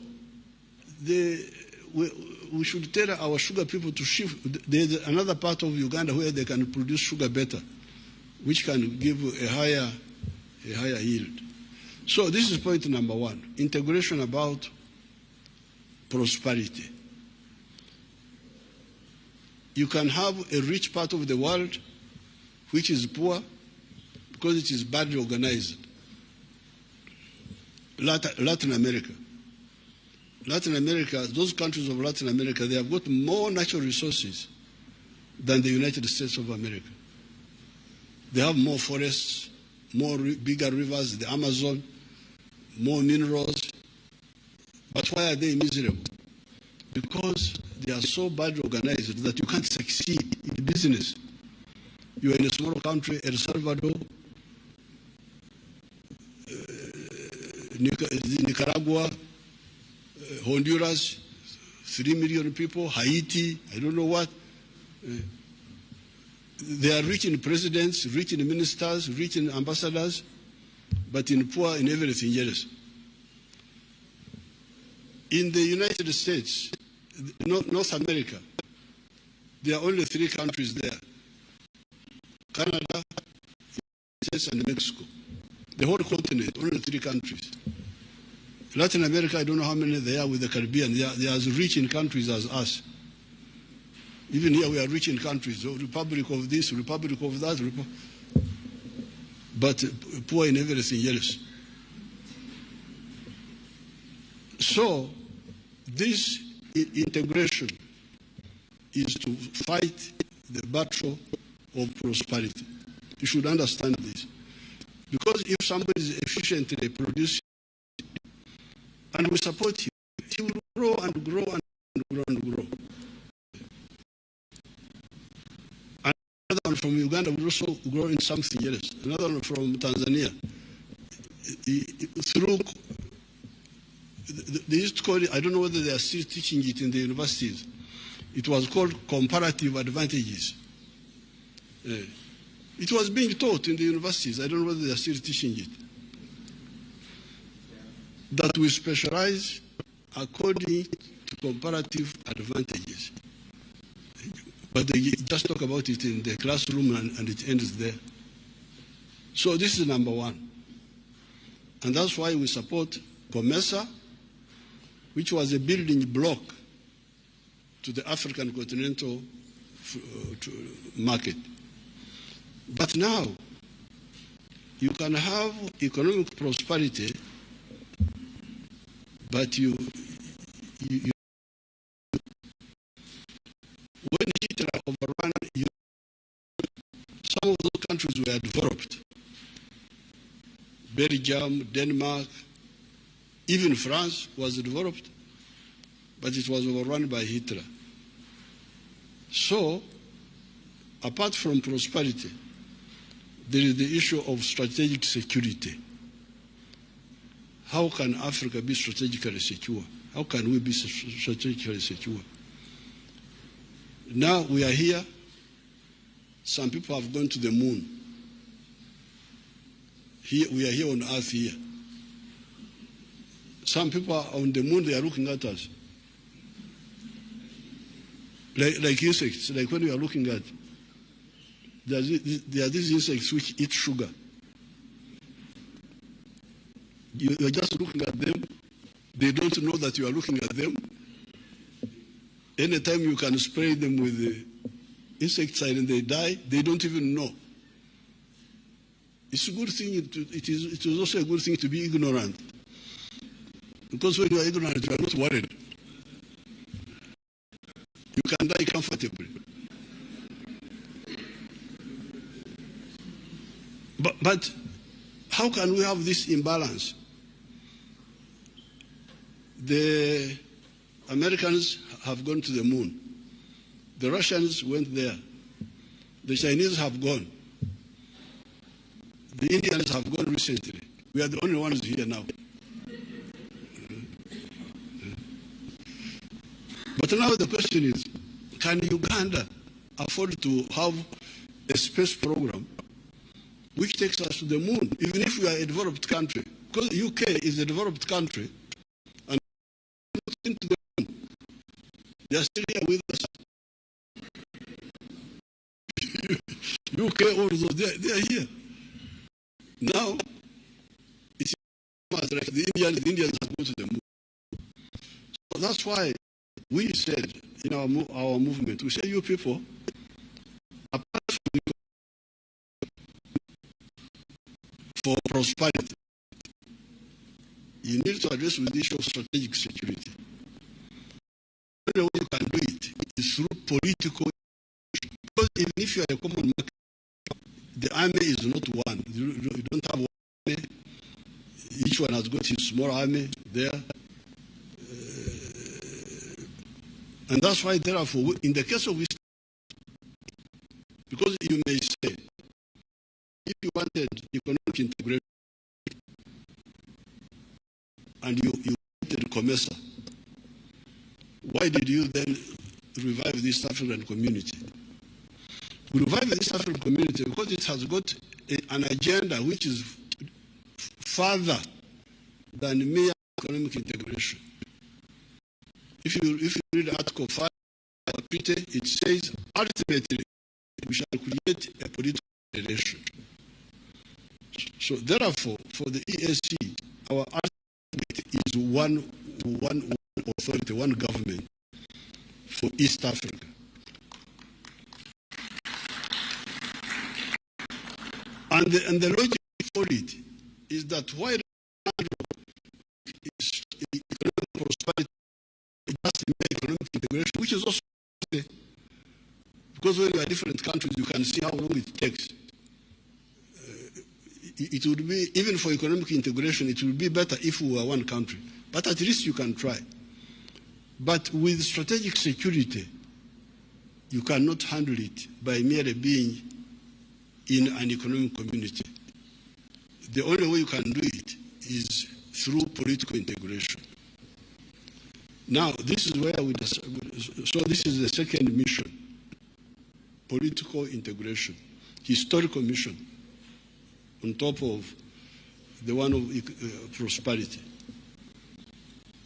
we should tell our sugar people to shift. There's another part of Uganda where they can produce sugar better, which can give a higher yield. So this is point number one, integration about prosperity. You can have a rich part of the world which is poor because it is badly organized. Latin America. Latin America, those countries of Latin America, they have got more natural resources than the United States of America. They have more forests, bigger rivers, the Amazon, more minerals. But why are they miserable? Because they are so badly organized that you can't succeed in business. You are in a small country, El Salvador, Nicaragua, Honduras, 3 million people, Haiti, I don't know what. They are rich in presidents, rich in ministers, rich in ambassadors, but in poor in everything else. In the United States, North America, there are only 3 countries there: Canada, United States, and Mexico. The whole continent, only 3 countries. Latin America, I don't know how many there are with the Caribbean. They are as rich in countries as us. Even here we are rich in countries, republic of this, republic of that, but poor in everything else. So this integration is to fight the battle of prosperity. You should understand this. Because if somebody is efficiently producing, and we support him, he will grow and grow and grow and grow. Another one from Uganda will also grow in something else. Another one from Tanzania. Through, they used to call it, I don't know whether they are still teaching it in the universities. It was called comparative advantages. It was being taught in the universities. I don't know whether they are still teaching it. That we specialize according to comparative advantages. But they just talk about it in the classroom and it ends there. So this is number one. And that's why we support COMESA, which was a building block to the African continental market. But now, you can have economic prosperity, but when Hitler overran, some of those countries were developed. Belgium, Denmark, even France was developed, but it was overrun by Hitler. So, apart from prosperity, there is the issue of strategic security. How can Africa be strategically secure? How can we be strategically secure? Now we are here. Some people have gone to the moon. Here, we are here on Earth here. Some people are on the moon, they are looking at us. Like insects, like when we are looking at. There are these insects which eat sugar. You are just looking at them. They don't know that you are looking at them. Anytime you can spray them with the insecticide and they die, they don't even know. It's a good thing. It is also a good thing to be ignorant. Because when you are ignorant, you are not worried. You can die comfortably. But how can we have this imbalance? The Americans have gone to the moon. The Russians went there. The Chinese have gone. The Indians have gone recently. We are the only ones here now. But now the question is, can Uganda afford to have a space program which takes us to the moon, even if we are a developed country? Because the UK is a developed country, and into the moon. They are still here with us. UK also, they are here. Now, like the Indians have gone to the moon. So that's why we said in our movement, we said, you people, apart from for prosperity, you need to address with the issue of strategic security. The only way you can do it is through political. Because even if you are a common market, the army is not one. You don't have one army. Each one has got his small army there. And that's why, therefore, in the case of East, because you may say, if you wanted economic integration and you wanted COMESA, why did you then revive the East African community? We revive the East African community because it has got an agenda which is further than mere economic integration. If you read Article 5 of treaty, it says ultimately we shall create a political federation. So therefore, for the EAC, our ultimate is one authority, one government for East Africa. And the logic for it is that while is economic prosperity, it has economic integration, which is also because when you are different countries, you can see how long it takes. It would be, even for economic integration, it would be better if we were one country. But at least you can try. But with strategic security, you cannot handle it by merely being in an economic community. The only way you can do it is through political integration. Now, this is where so this is the second mission, political integration, historical mission, on top of the one of prosperity.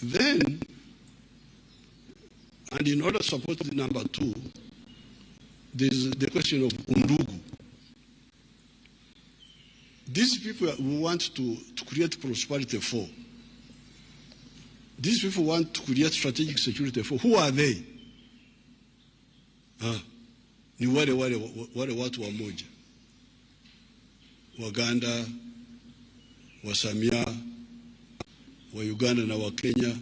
Then, and in order to support the number two, there's the question of Undugu. These people we want to create prosperity for. These people want to create strategic security for. Who are they? Ni wale watu wamoja. Waganda, Wasamia, wa Uganda na wa Kenya,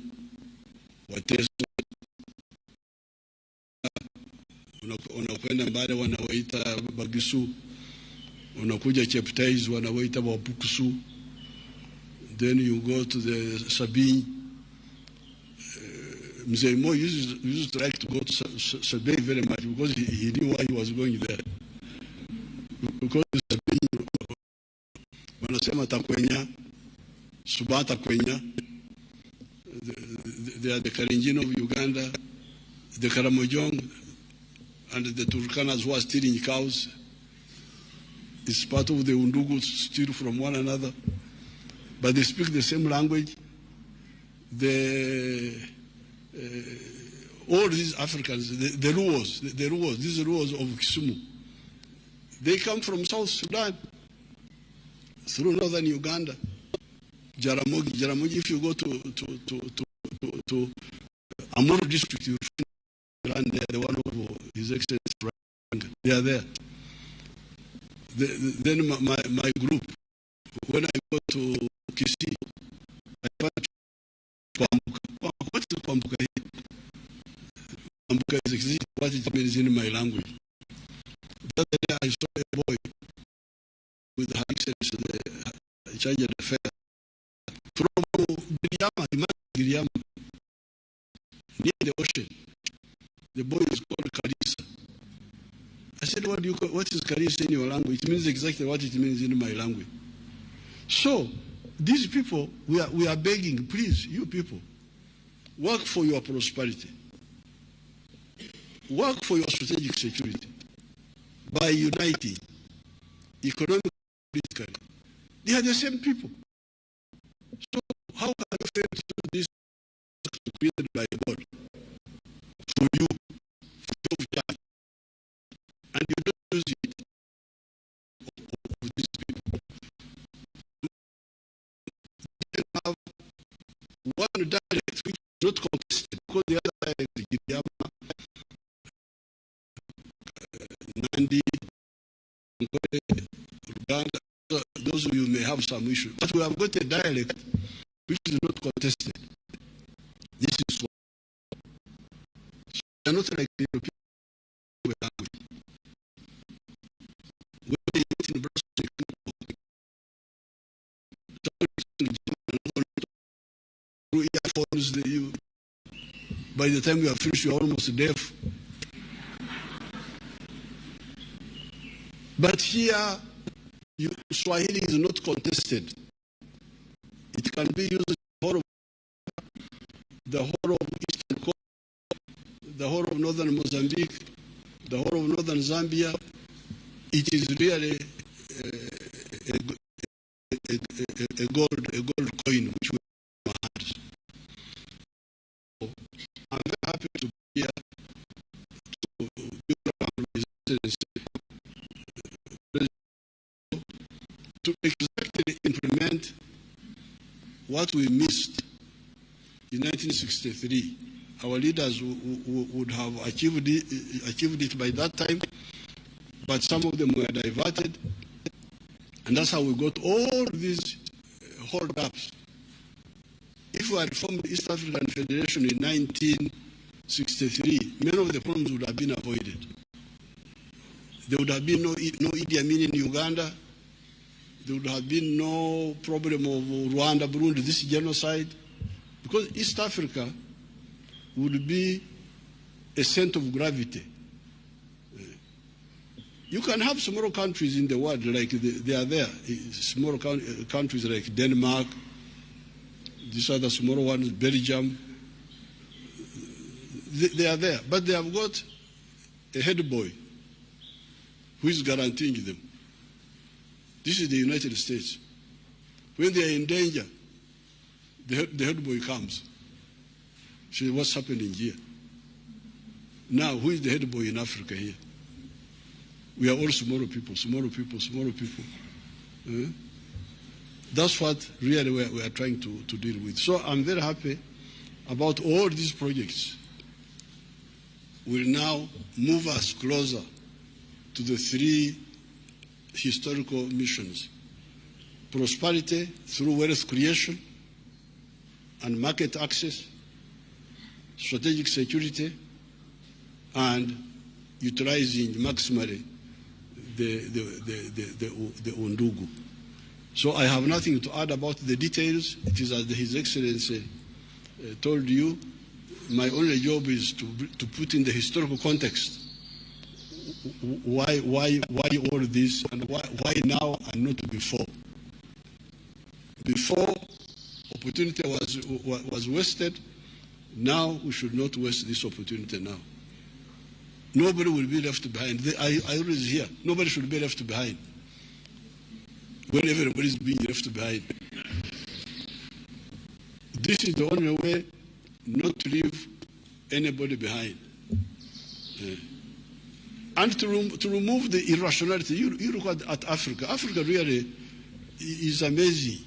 Wateso. Unakwenda mbale wanawaita Bagisu. Unakuja Cheptais wanawaita Wapukusu. Then you go to the Sabine. Mzee Mo used to like to go to Sabine very much because he knew why he was going there. Because Sabine, wanasema Takwenya, Subata Kwenya, they are the Kalenjin of Uganda, the Karamojong, and the Turkanas who are stealing cows. It's part of the Undugu steal from one another, but they speak the same language. All these Africans, the Luos, these Luos of Kisumu, they come from South Sudan through northern Uganda. Jaramogi, if you go to Amuru district, you find the one of His Excellency, they are there. Then my group, when I go to Kisii, I find Kwambuka. What is Kwambuka here? Kwambuka is exactly what it means in my language. The other day I saw a boy with the High Excellency, the charge of the fair, from Giriama, near the ocean. The boy is called Karisa. I said, what is Karisa in your language? It means exactly what it means in my language. So, these people, we are begging, please, you people, work for your prosperity. Work for your strategic security by uniting economically, politically. They are the same people. So, how can you fail to do this created by God for you, free of charge, and you don't use it of these people? have some issue. But we have got a dialect which is not contested. This is what. So we are not like the European language. When they meet in Brussels, they can through earphones, by the time you are finished, you are almost deaf. But here, Swahili is not contested. It can be used in the whole of Eastern Congo, the whole of northern Mozambique, the whole of northern Zambia. It is really a gold coin which we have had. So I'm very happy to be here to exactly implement what we missed in 1963. Our leaders would have achieved it by that time, but some of them were diverted, and that's how we got all these hold-ups. If we had formed the East African Federation in 1963, many of the problems would have been avoided. There would have been no Idi Amin in Uganda. There would have been no problem of Rwanda, Burundi, this genocide, because East Africa would be a center of gravity. You can have smaller countries in the world, like they are there, smaller countries like Denmark, these are the smaller ones, Belgium, they are there, but they have got a head boy who is guaranteeing them. This is the United States. When they are in danger, the head boy comes. So what's happening here? Now, who is the head boy in Africa here? We are all smaller people. That's what really we are trying to deal with. So I'm very happy about all these projects. Will now move us closer to the three historical missions: prosperity through wealth creation and market access, strategic security, and utilizing maximally the Undugu. So I have nothing to add about the details. It is as His Excellency told you. My only job is to put in the historical context. Why all this, and why now and not before? Before, opportunity was wasted. Now we should not waste this opportunity now. Nobody will be left behind. I always hear, nobody should be left behind. When everybody is being left behind. This is the only way not to leave anybody behind. And to remove the irrationality. You look at Africa. Africa really is amazing.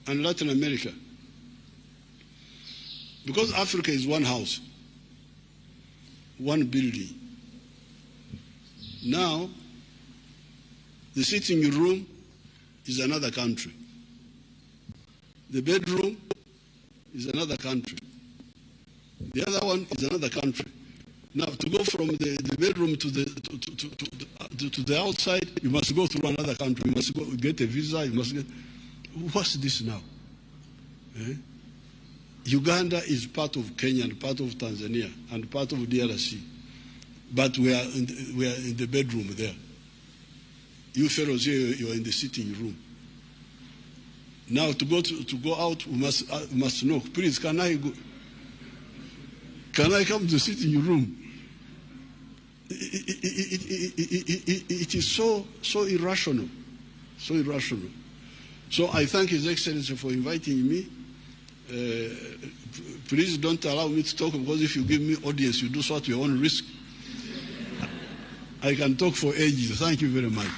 And Latin America. Because Africa is one house, one building. Now, the sitting room is another country. The bedroom is another country. The other one is another country. Now, to go from the bedroom to the outside, you must go through another country. You must go get a visa. You must get. What's this now? Uganda is part of Kenya and part of Tanzania and part of DRC, but we are in the bedroom there. You fellows here, you are in the sitting room. Now to go out, we must know. Please, can I go? Can I come to the sitting room? It is so irrational, so irrational. So I thank His Excellency for inviting me. Please don't allow me to talk, because if you give me audience, you do so at your own risk. I can talk for ages. Thank you very much.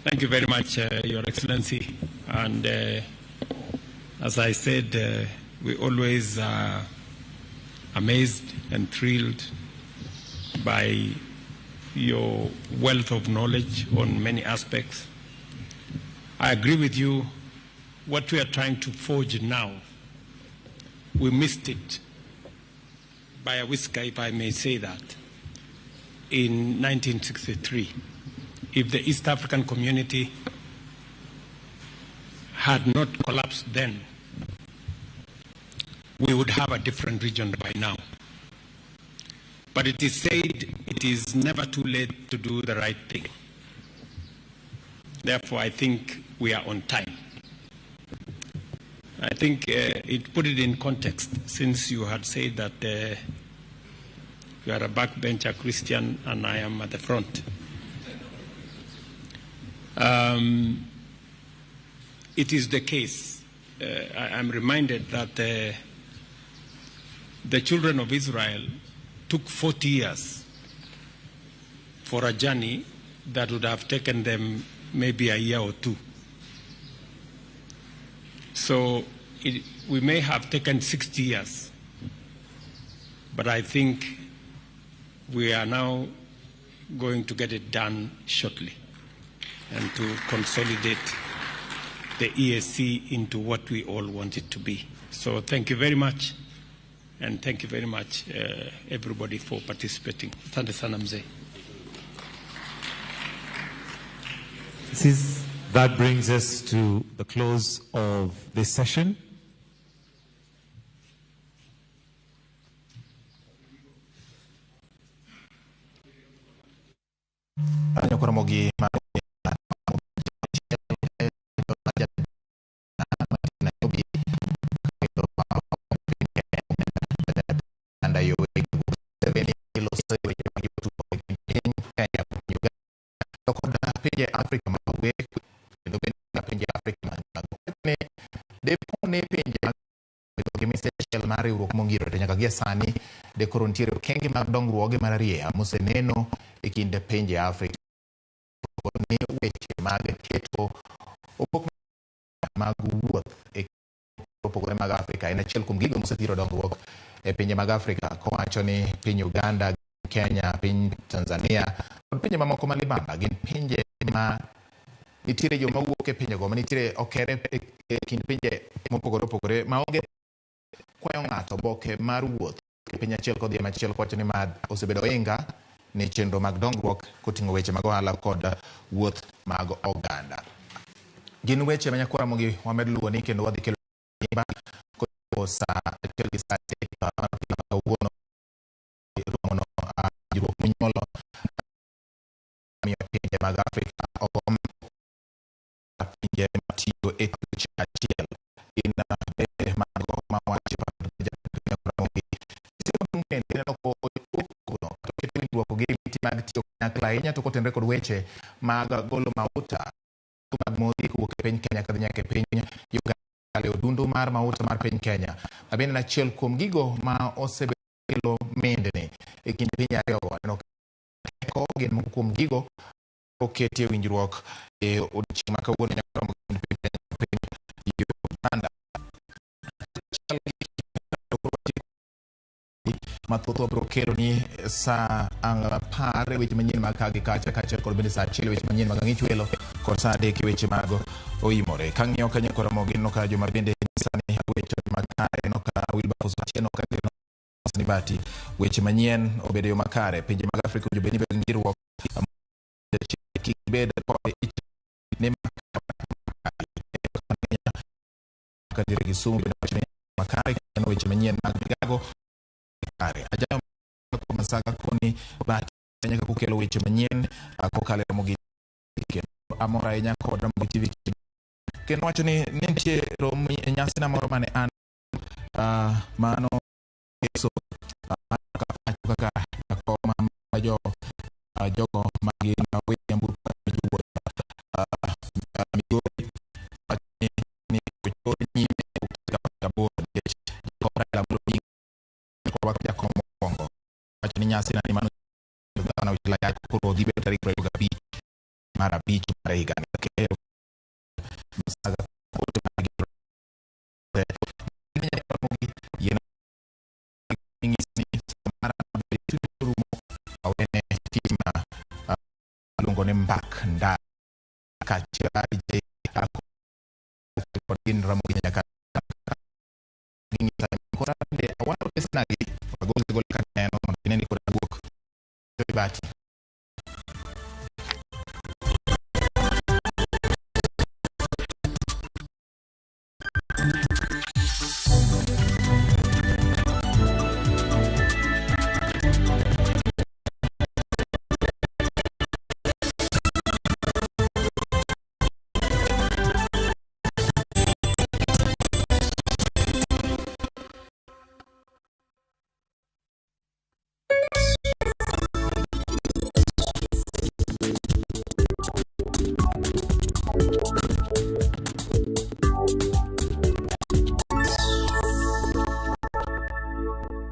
Thank you very much, Your Excellency. And as I said, we always are amazed and thrilled by your wealth of knowledge on many aspects. I agree with you. What we are trying to forge now, we missed it by a whisker, if I may say that, in 1963. If the East African community had not collapsed then, we would have a different region by now. But it is said it is never too late to do the right thing. Therefore, I think we are on time. I think it put it in context, since you had said that you are a backbencher Christian and I am at the front. It is the case. I'm reminded that the children of Israel took 40 years for a journey that would have taken them maybe a year or two. So we may have taken 60 years, but I think we are now going to get it done shortly and to consolidate the EAC into what we all want it to be. So thank you very much, and thank you very much, everybody, for participating. Asante sana mzee. That brings us to the close of this session. Sani de korontiere kenge mag dongruoge mararia moseneno e kinde pinje Afrika ni weche mag keto opok mag wuoth e opogore mag Afrika en achiel kuom gigo mosethiro dongruok e pinje mag Afrika kowacho ni piny Uganda, Kenya, piny Tanzania kod pinje mamoko malibamba gin pinje ma nitiere joma wuok e pinjego ma nitiere okere e kind pinje mopogore maonge kwayo ng'ato boke mar wuoth e piny achiel kodhi machielo kwacho ni mad osebedo oinga ni chenro mag dongruok koting'o weche mag ohala kod wuoth mag oganda. Gin weche manyakwara mogi wamed luwo ni kendo wadhi kelo nyimba ko sa achiel gi sa teka kawuono romono jiruok munyolo miyo pinje mag Afrika ogom pinje matiyo e tuche achiel ina mago mawachi ahinya to kotenre kod weche mag golo mauta mag modhi kowuok e piny Kenya kadhi nyaka e piny Uganda odundu mar mauta mar piny Kenya abende achiel kuom gigo ma osebelo mendene e kind piny ariyogo no ko gin moko kuom gigo oketi e winjruok e odiochieng' ma kawuono nyaka piny Uganda mathoth bro kero ni sa par weche manyien mag kagi kacha kod bende sa achiel weche manyien mag ng'ich welo kod sa adek weche mag oimore kang'iyo kanya kora mogin no ka joma bende sani weche mag kare no ka Wilberforce Atieno ka ni bati weche manyien obedo yo makare pinje mag Afrika jo bende ngiruok kibed ko ne ka dire gisumu bende makare no weche manyien mag gago ajayo masaka koni bati nyaka kukelo weche manyien kokale mogi amora enya kod Ramogi TV kendo wacho ni nitie nyasi na moro mane an mano eso kaka koma jogo magi na wembu ni kuchori nyime kutoka board kwa la blogging kwa Kongo wacho ni nyasi na ni mano na wilaya kuro dibe tarik rayo gabi mara beach mara higani ke masaga kote magi yena ngisi mara betu rumo awene tima luongo ni Mbak Ndara kaachiel gi Kodin Ramogi nyaka korande awaro pesnagi agol kaneno neni kod aguok bati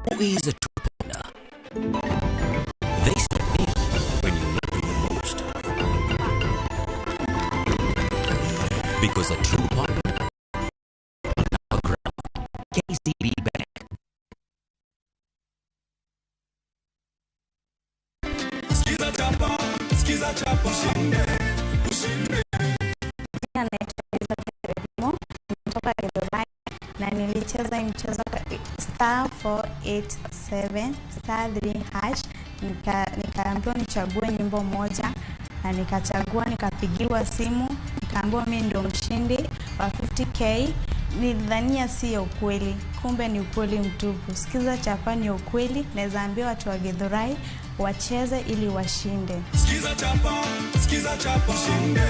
Who is a true panda? They step in when you need them the most. Because a true partner on our ground. KCB Bank. Skiza chapa, ushinde. Kutoka Eldoret na nilicheza mchezo star 487 star 3 hash, nikaambiwa nichague nyimbo moja na nikachagua, nikapigiwa simu nikaambiwa mimi ndio mshindi wa 50k. Nilidhania si ukweli, kumbe ni ukweli mtupu. Skiza chapa ni ukweli, naweza ambia watu wa Githurai wacheze ili washinde. Skiza chapa, ushinde.